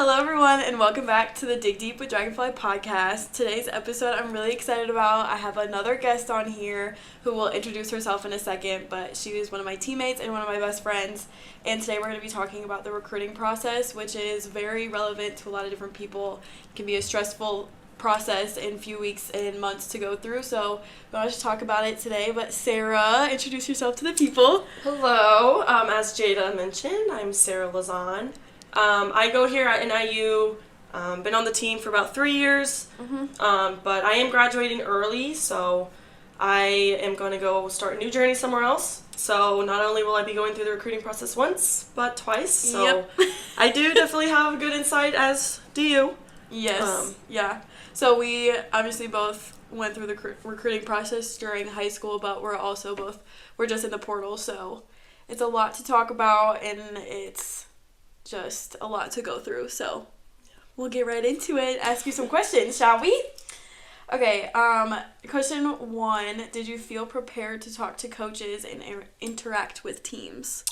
Hello everyone and welcome back to the Dig Deep with Dragonfly podcast. Today's episode I'm really excited about. I have another guest on here who will introduce herself in a second, but she is one of my teammates and one of my best friends. And today we're going to be talking about the recruiting process, which is very relevant to a lot of different people. It can be a stressful process in a few weeks and months to go through, so we want to talk about it today. But Sarah, introduce yourself to the people. Hello, as Jada mentioned, I'm Sarah Lezon. I go here at NIU, been on the team for about 3 years, but I am graduating early, so I am going to go start a new journey somewhere else. So not only will I be going through the recruiting process once, but twice, so I do definitely have a good insight, as do you. Yes, yeah. So we obviously both went through the recruiting process during high school, but we're just in the portal, so it's a lot to talk about, and it's just a lot to go through, so we'll get right into it. Ask you some questions, shall we? Okay, question 1, did you feel prepared to talk to coaches and interact with teams?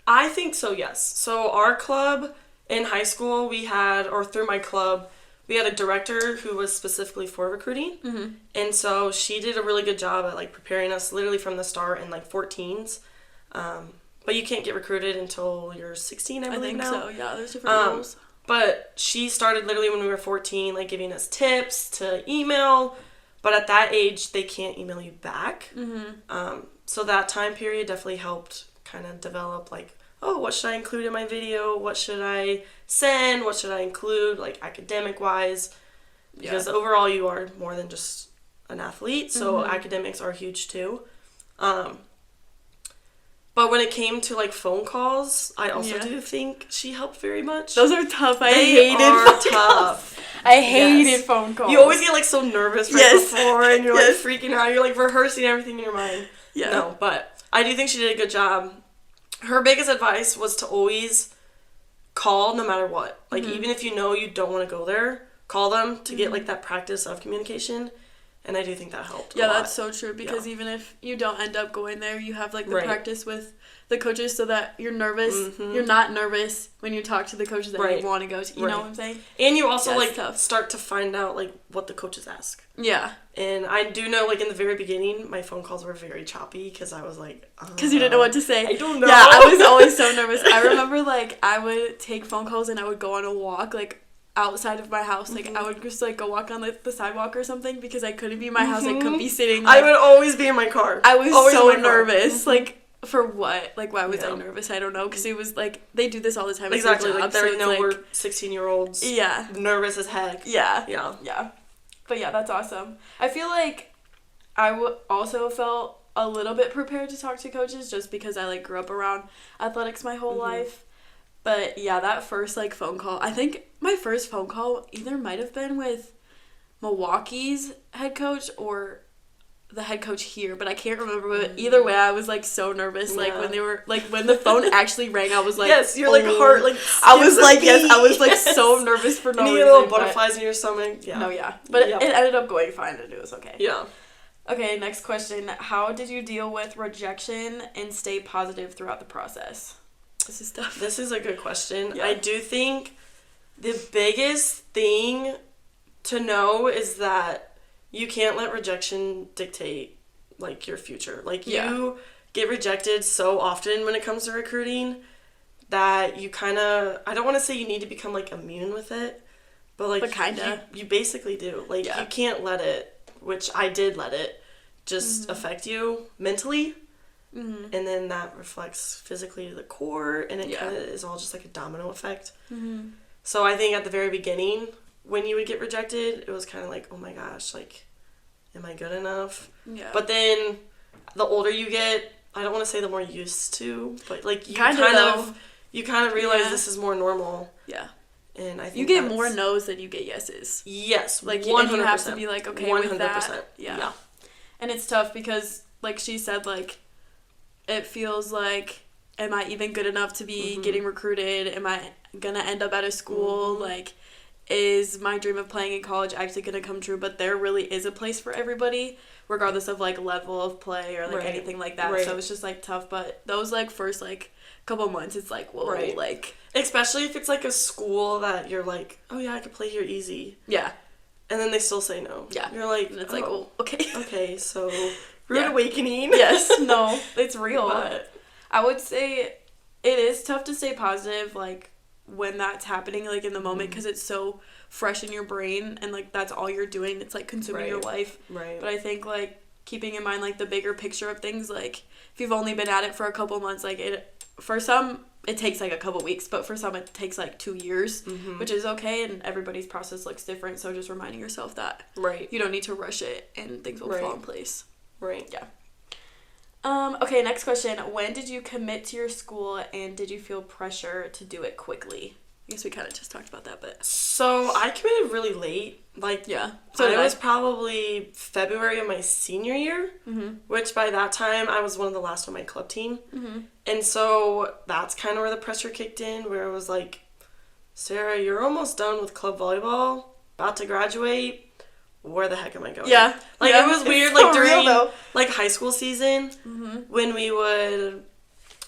I think so, yes. So our club in high school, through my club, we had a director who was specifically for recruiting, and so she did a really good job at preparing us literally from the start in 14s. But you can't get recruited until you're 16, I believe now. I think so, yeah, there's different rules. But she started literally when we were 14, giving us tips to email, but at that age, they can't email you back. So that time period definitely helped kind of develop, what should I include in my video? What should I send? What should I include, academic-wise? Because overall, you are more than just an athlete, so academics are huge, too. But when it came to, phone calls, I also do think she helped very much. Those are tough. I hated phone calls. I hated phone calls. You always get, so nervous before, and you're, freaking out. You're, rehearsing everything in your mind. Yeah. No, but I do think she did a good job. Her biggest advice was to always call no matter what. Even if you know you don't want to go there, call them to get, that practice of communication. And I do think that helped. Yeah, that's so true, because even if you don't end up going there, you have the practice with the coaches so that you're nervous. You're not nervous when you talk to the coaches that you want to go to. You know what I'm saying? And you also start to find out what the coaches ask. Yeah. And I do know in the very beginning, my phone calls were very choppy because I was because you didn't know what to say. I don't know. Yeah, I was always so nervous. I remember I would take phone calls and I would go on a walk outside of my house. I would just go walk on the sidewalk or something because I couldn't be in my house. I couldn't be sitting. I would always be in my car. I was always so nervous. For what? Why was I nervous? I don't know, because it was they do this all the time. Exactly. They know we're 16-year-olds. Yeah. Nervous as heck. Yeah. But yeah, that's awesome. I feel I also felt a little bit prepared to talk to coaches just because I grew up around athletics my whole life. But yeah, that first phone call, I think my first phone call either might have been with Milwaukee's head coach or the head coach here, but I can't remember. But either way, I was so nervous. When they were when the phone actually rang, I was yes, you're heart I was yes, I was so nervous for no reason. You get little butterflies in your stomach. Yeah. No, yeah, but it ended up going fine and it was okay. Yeah. Okay, next question: how did you deal with rejection and stay positive throughout the process? This is tough. This is a good question. Yeah. I do think the biggest thing to know is that you can't let rejection dictate, your future. You get rejected so often when it comes to recruiting that you kind of, I don't want to say you need to become, immune with it, but, kind of. You basically do. You can't let it, which I did let it, just affect you mentally. And then that reflects physically to the core, and it kind of is all just a domino effect. So I think at the very beginning, when you would get rejected, it was kind of oh my gosh, am I good enough? Yeah. But then the older you get, I don't want to say the more used to, but you kind of realize this is more normal. Yeah. And I think you get more no's than you get yeses. Yes, 100%. And you have to be okay 100%. With that. Yeah. And it's tough because she said it feels am I even good enough to be getting recruited? Am I gonna end up out of school? Is my dream of playing in college actually gonna come true? But there really is a place for everybody, regardless of level of play or anything like that. So it's just tough. But those first couple months, it's like, whoa, right. like... Especially if it's, like, a school that you're like, oh, yeah, I could play here easy. Yeah. And then they still say no. Yeah. You're like, and it's like, well, okay. Okay, so rude awakening. Yes, no, it's real. But I would say it is tough to stay positive, like, when that's happening, like, in the moment, because it's so fresh in your brain, and, like, that's all you're doing. It's, like, consuming your life. Right. But I think, like, keeping in mind, like, the bigger picture of things, like, if you've only been at it for a couple months, like, for some, it takes, like, a couple weeks, but for some, it takes, like, 2 years, which is okay, and everybody's process looks different, so just reminding yourself that you don't need to rush it, and things will fall in place. Right. Yeah. Okay, next question. When did you commit to your school, and did you feel pressure to do it quickly? I guess we kind of just talked about that, but... So, I committed really late. Like, So it was probably February of my senior year, which by that time, I was one of the last on my club team. And so, that's kind of where the pressure kicked in, where it was like, Sarah, you're almost done with club volleyball, about to graduate. Where the heck am I going? Yeah. Like, it was weird, like, during, like, high school season, when we would...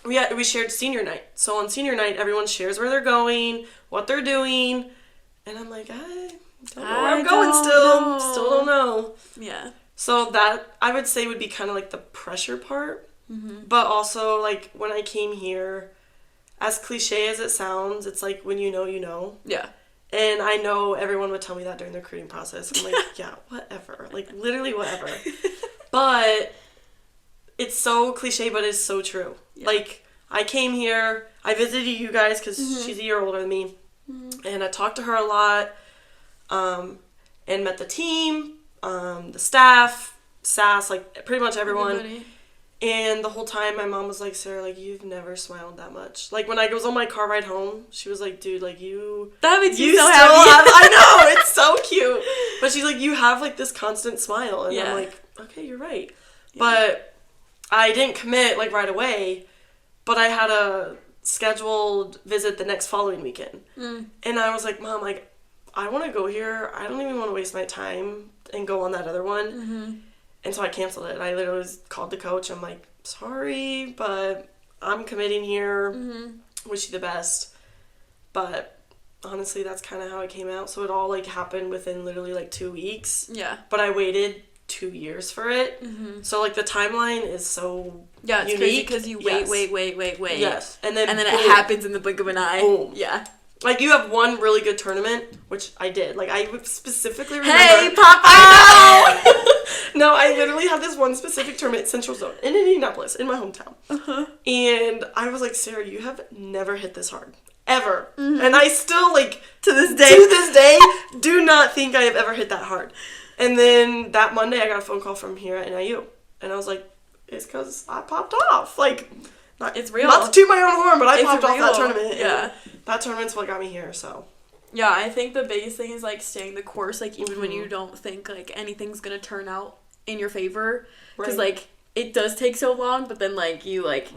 We shared senior night. So on senior night, everyone shares where they're going, what they're doing. And I'm like, I don't know where I'm going still. Still don't know. Yeah. So that, I would say, would be kind of like the pressure part. But also, like, when I came here, as cliche as it sounds, it's like, when you know, you know. Yeah. And I know everyone would tell me that during the recruiting process. I'm like, yeah, whatever. Like, literally whatever. But it's so cliche, but it's so true. Yeah. Like, I came here, I visited you guys because she's a year older than me. And I talked to her a lot, and met the team, the staff, SAS, like, pretty much everyone. Everybody. And the whole time, my mom was like, Sarah, like, you've never smiled that much. Like, when I was on my car ride home, she was like, dude, like, you... That makes you so happy. I know, it's so cute. But she's like, you have, like, this constant smile. And I'm like, okay, you're right. Yeah. But I didn't commit, like, right away. But I had a scheduled visit the next following weekend. And I was like, Mom, like, I want to go here. I don't even want to waste my time and go on that other one. And so I canceled it. I literally called the coach. I'm like, sorry, but I'm committing here. Wish you the best. But honestly, that's kind of how it came out. So it all, like, happened within literally, like, 2 weeks. Yeah. But I waited 2 years for it. So, like, the timeline is so it's unique. crazy because you wait. Yes. And then it happens in the blink of an eye. Boom. Yeah. Like, you have one really good tournament, which I did. Like, I specifically remember... Hey, Papa! I know! No, I literally had this one specific tournament at Central Zone in Indianapolis, in my hometown. And I was like, Sarah, you have never hit this hard. Ever. And I still, like, to this day, do not think I have ever hit that hard. And then that Monday, I got a phone call from here at NIU. And I was like, it's because I popped off. Like... It's real. Not to toot my own horn, but I popped off that tournament. Yeah. That tournament's what got me here, so. Yeah, I think the biggest thing is, like, staying the course, like, even when you don't think, like, anything's gonna turn out in your favor. Because, like, it does take so long, but then, like, you, like...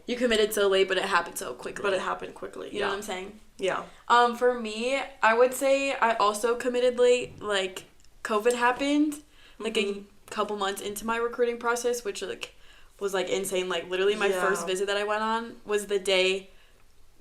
You committed so late, but it happened so quickly. But it happened quickly, You know what I'm saying? Yeah. For me, I would say I also committed late. Like, COVID happened, like, a couple months into my recruiting process, which, like... was, like, insane. Like, literally my first visit that I went on was the day,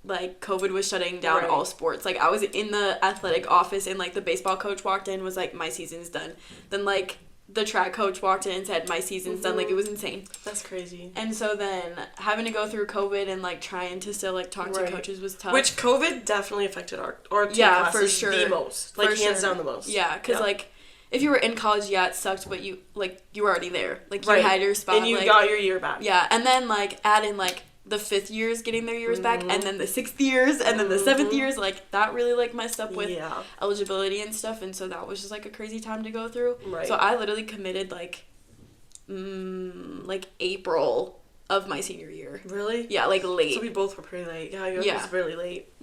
like, COVID was shutting down all sports. Like, I was in the athletic office, and, like, the baseball coach walked in, was like, my season's done. Then, like, the track coach walked in and said, my season's done. Like, it was insane. That's crazy. And so then having to go through COVID and, like, trying to still, like, talk to coaches was tough. Which COVID definitely affected our team classes for sure. The most. Like, hands down the most. Yeah, because, like... If you were in college, it sucked, but you were already there. Like, you had your spot. And you got your year back. Yeah, and then, like, add in, like, the 5th years getting their years back, and then the 6th years, and then the 7th years, like, that really, like, messed up with eligibility and stuff, and so that was just, like, a crazy time to go through. Right. So I literally committed, like, April of my senior year. Really? Yeah, like, late. So we both were pretty late. Yeah, yours was really late.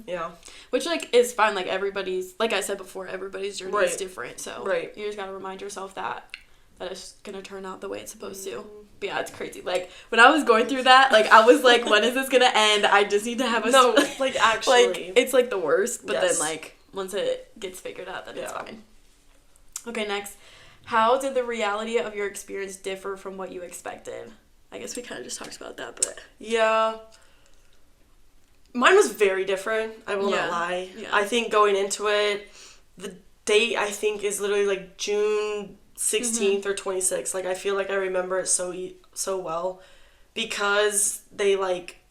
Yeah. Which, like, is fine. Like, everybody's, like I said before, everybody's journey is different. So you just gotta remind yourself that it's gonna turn out the way it's supposed to. But yeah, it's crazy. Like, when I was going through that, like, I was like, when is this gonna end? I just need to have a... No, like, actually. Like, it's, like, the worst. But then, like, once it gets figured out, then it's fine. Okay, next. How did the reality of your experience differ from what you expected? I guess we kind of just talked about that, but... Yeah. Mine was very different. I will not lie. Yeah. I think going into it, the date I think is literally like June 16th or 26th. Like I feel like I remember it so well because they like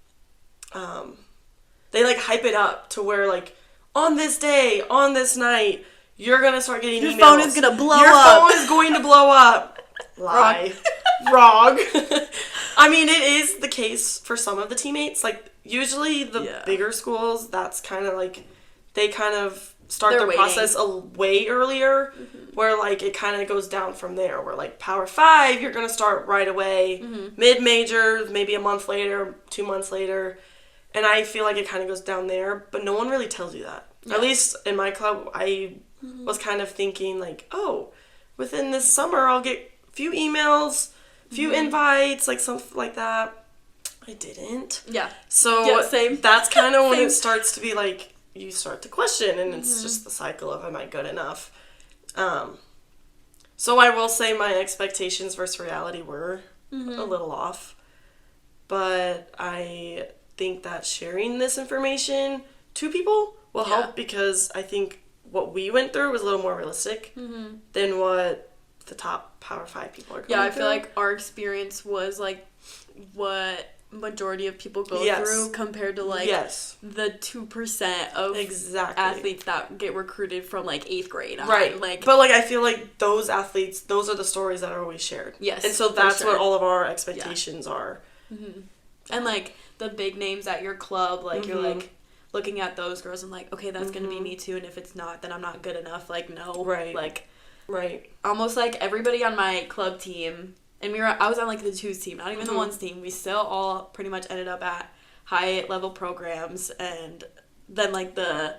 hype it up to where like on this day, on this night, you're gonna start getting emails. Your phone is gonna blow up. Your phone is going to blow up. Lie. Wrong. I mean, it is the case for some of the teammates. Like, usually the bigger schools, that's kind of like, they kind of start their process way earlier, where, like, it kind of goes down from there. Where, like, Power 5, you're going to start right away. Mid-major, maybe a month later, 2 months later. And I feel like it kind of goes down there, but no one really tells you that. Yeah. At least in my club, I was kind of thinking, like, oh, within this summer, I'll get a few emails, few invites, like something like that. I didn't. Yeah. So same. That's kind of when it starts to be like, you start to question, and it's just the cycle of, am I good enough? So I will say my expectations versus reality were a little off. But I think that sharing this information to people will help, because I think what we went through was a little more realistic than what the top Power 5 people are going through. Yeah, I feel like our experience was, like, what majority of people go through compared to, like, the 2% of athletes that get recruited from, like, 8th grade on. Right. Like, but, like, I feel like those athletes, those are the stories that are always shared. Yes. And so that's what all of our expectations are. And, like, the big names at your club, like, you're, like, looking at those girls and, like, okay, that's going to be me too, and if it's not, then I'm not good enough. Like, no. Right. Like... Right. Almost like everybody on my club team, and I was on like the 2s team, not even the 1s team. We still all pretty much ended up at high level programs, and then like the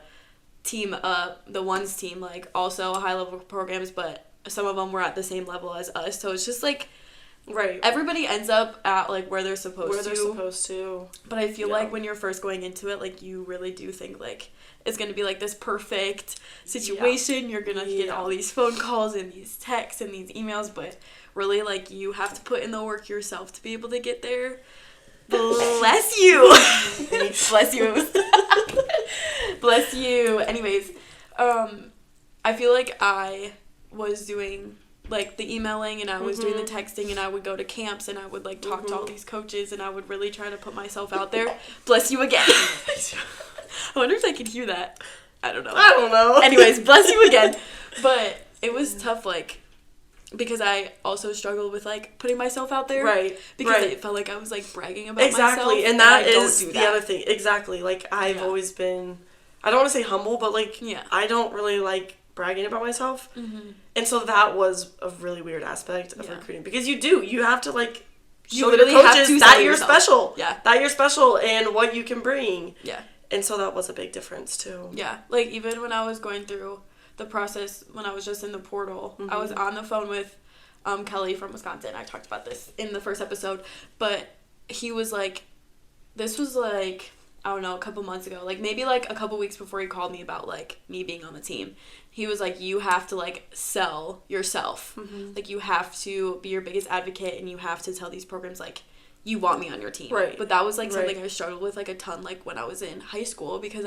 team up, the 1s team, like also high level programs, but some of them were at the same level as us. So it's just like, everybody ends up at like where they're supposed to. But I feel like when you're first going into it, like you really do think like it's going to be like this perfect situation. You're going to get all these phone calls and these texts and these emails, but really, like, you have to put in the work yourself to be able to get there. Bless you. Bless you. Bless you. Anyways, I feel like I was doing, like, the emailing, and I was doing the texting, and I would go to camps, and I would, like, talk to all these coaches, and I would really try to put myself out there. Bless you again. I wonder if I could hear that. I don't know. Anyways, bless you again. But it was tough, like, because I also struggled with, like, putting myself out there. Right. Because it felt like I was, like, bragging about myself. Exactly. And that is the other thing. Exactly. Like, I've always been, I don't want to say humble, but, like, I don't really like bragging about myself. And so that was a really weird aspect of recruiting. Because you have to, like, show your coaches that you're special. Yeah. That you're special and what you can bring. Yeah. And so that was a big difference, too. Yeah. Like, even when I was going through the process, when I was just in the portal, I was on the phone with Kelly from Wisconsin. I talked about this in the first episode. But he was like, this was, like, I don't know, a couple months ago. Like, maybe, like, a couple weeks before he called me about, like, me being on the team. He was like, you have to, like, sell yourself. Like, you have to be your biggest advocate, and you have to tell these programs, like, you want me on your team. Right. But that was, like, something I struggled with, like, a ton, like, when I was in high school, because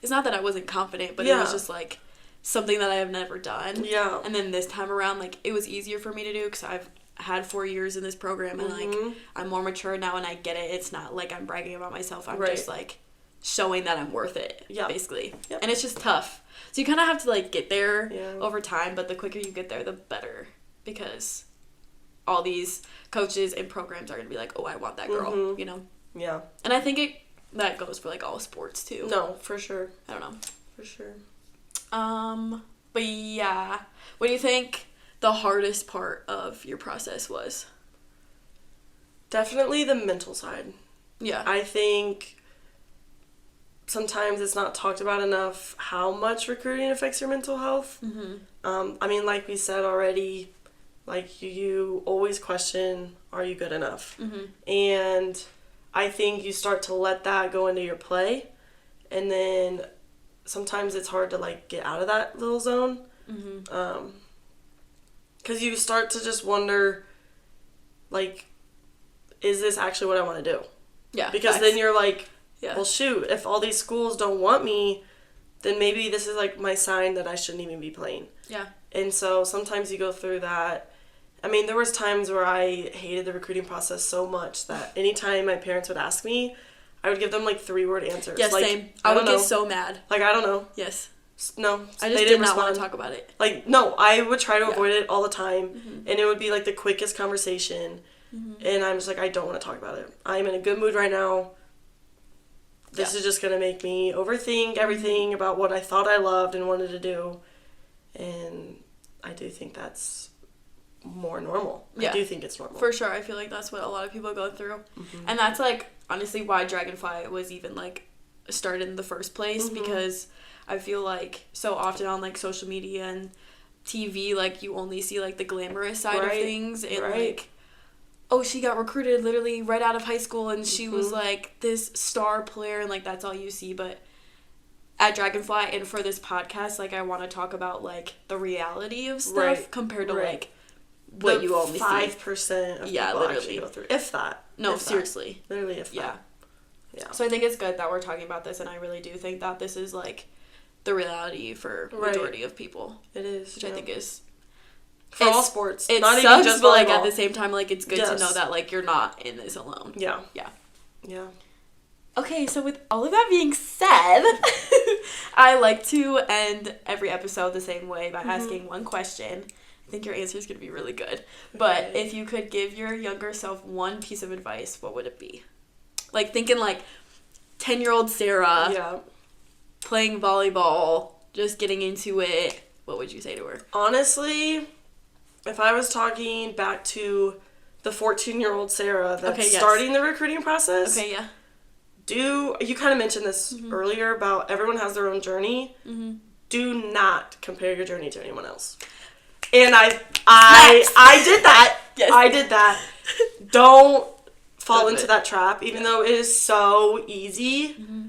it's not that I wasn't confident, but it was just, like, something that I have never done. Yeah. And then this time around, like, it was easier for me to do, because I've had 4 years in this program, and, like, I'm more mature now, and I get it. It's not, like, I'm bragging about myself. I'm just, like, showing that I'm worth it, basically. Yep. And it's just tough. So you kind of have to, like, get there over time, but the quicker you get there, the better, because all these coaches and programs are going to be like, oh, I want that girl, you know? Yeah. And I think that goes for, like, all sports, too. No, for sure. I don't know. For sure. But yeah. What do you think the hardest part of your process was? Definitely the mental side. Yeah. I think sometimes it's not talked about enough how much recruiting affects your mental health. I mean, like we said already, like, you always question, are you good enough? And I think you start to let that go into your play, and then sometimes it's hard to, like, get out of that little zone. Because you start to just wonder, like, is this actually what I want to do? Yeah. Because then you're like, Yeah. Well, shoot, if all these schools don't want me, then maybe this is, like, my sign that I shouldn't even be playing. Yeah. And so sometimes you go through that. I mean, there was times where I hated the recruiting process so much that anytime my parents would ask me, I would give them, like, 3-word answers. Yes, like, same. I would get so mad. Like, I don't know. Yes. No. I just did not want to talk about it. Like, no, I would try to avoid it all the time. Mm-hmm. And it would be, like, the quickest conversation. Mm-hmm. And I'm just like, I don't want to talk about it. I'm in a good mood right now. This is just going to make me overthink everything about what I thought I loved and wanted to do. And I do think that's more normal. I do think it's normal. For sure. I feel like that's what a lot of people go through. Mm-hmm. And that's, like, honestly why Dragonfly was even, like, started in the first place. Mm-hmm. Because I feel like so often on, like, social media and TV, like, you only see, like, the glamorous side of things. And, like, oh, she got recruited literally right out of high school and she was, like, this star player and, like, that's all you see. But at Dragonfly and for this podcast, like, I want to talk about, like, the reality of stuff compared to, like, what you only 5% of people actually go through. If that. No, seriously. Literally, if that. Yeah. So I think it's good that we're talking about this, and I really do think that this is, like, the reality for majority of people. It is. Which I think is... For all sports. It not sucks, even just but, like, volleyball. at the same time, like, it's good to know that, like, you're not in this alone. Yeah. Yeah. Yeah. Okay, so with all of that being said, I like to end every episode the same way by asking one question. I think your answer is going to be really good. But if you could give your younger self one piece of advice, what would it be? Like, thinking, like, 10-year-old Sarah. Yeah. Playing volleyball, just getting into it. What would you say to her? Honestly, if I was talking back to the 14-year-old Sarah that's starting the recruiting process. Okay, yeah. You kind of mentioned this earlier about everyone has their own journey. Mm-hmm. Do not compare your journey to anyone else. And I did that. Yes. I did that. Don't fall into that trap, even though it is so easy. Mm-hmm.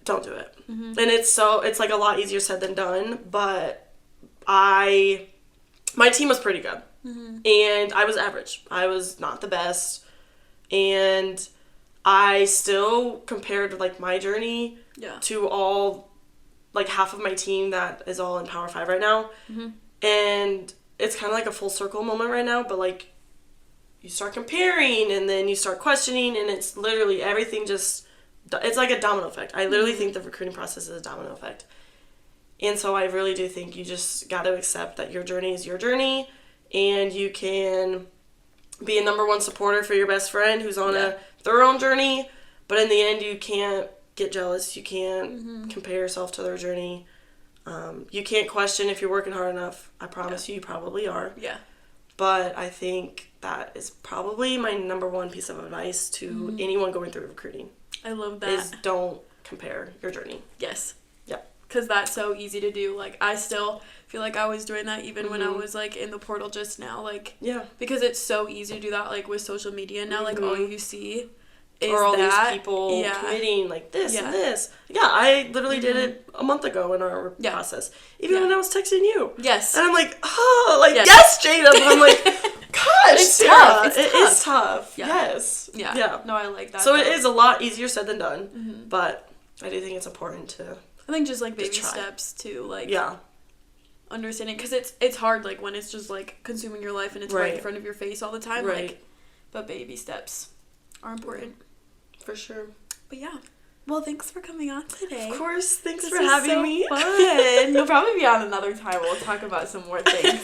Don't do it. Mm-hmm. And it's like a lot easier said than done, but my team was pretty good. Mm-hmm. And I was average. I was not the best. And I still compared, like, my journey to all, like, half of my team that is all in Power 5 right now. Mm-hmm. And it's kind of like a full circle moment right now, but, like, you start comparing and then you start questioning, and it's literally everything just... It's like a domino effect. I literally think the recruiting process is a domino effect. And so I really do think you just got to accept that your journey is your journey, and you can be a number one supporter for your best friend who's on their own journey, but in the end you can't get jealous. You can't compare yourself to their journey. You can't question if you're working hard enough. I promise you probably are. Yeah. But I think that is probably my number one piece of advice to anyone going through recruiting. I love that. Is don't compare your journey. Yes. Yep. Because that's so easy to do. Like, I still feel like I was doing that even when I was, like, in the portal just now. Like, because it's so easy to do that, like, with social media now. Like, all you see is or all these people committing, like, this and this. Yeah, I literally did it a month ago in our process. Even when I was texting you. Yes. And I'm like, oh, like, yes, Jada. But I'm like, gosh, it's Sarah, tough. It is tough. Yeah. Yes. Yeah. No, I like that. So it is a lot easier said than done. But I do think it's important to... I think just, like, baby steps to, like... Understanding. Because it's hard, like, when it's just, like, consuming your life and it's right in front of your face all the time. Right. Like, but baby steps are important. For sure. But yeah. Well, thanks for coming on today. Of course. Thanks for having me. Fun. You'll probably be on another time. We'll talk about some more things.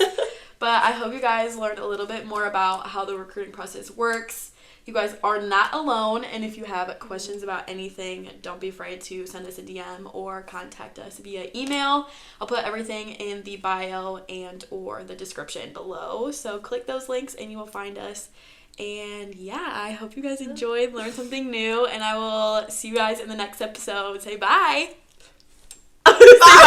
But I hope you guys learned a little bit more about how the recruiting process works. You guys are not alone, and if you have questions about anything, don't be afraid to send us a DM or contact us via email. I'll put everything in the bio and or the description below, so click those links and you will find us. And yeah, I hope you guys enjoyed, learned something new, and I will see you guys in the next episode. Say bye! Bye!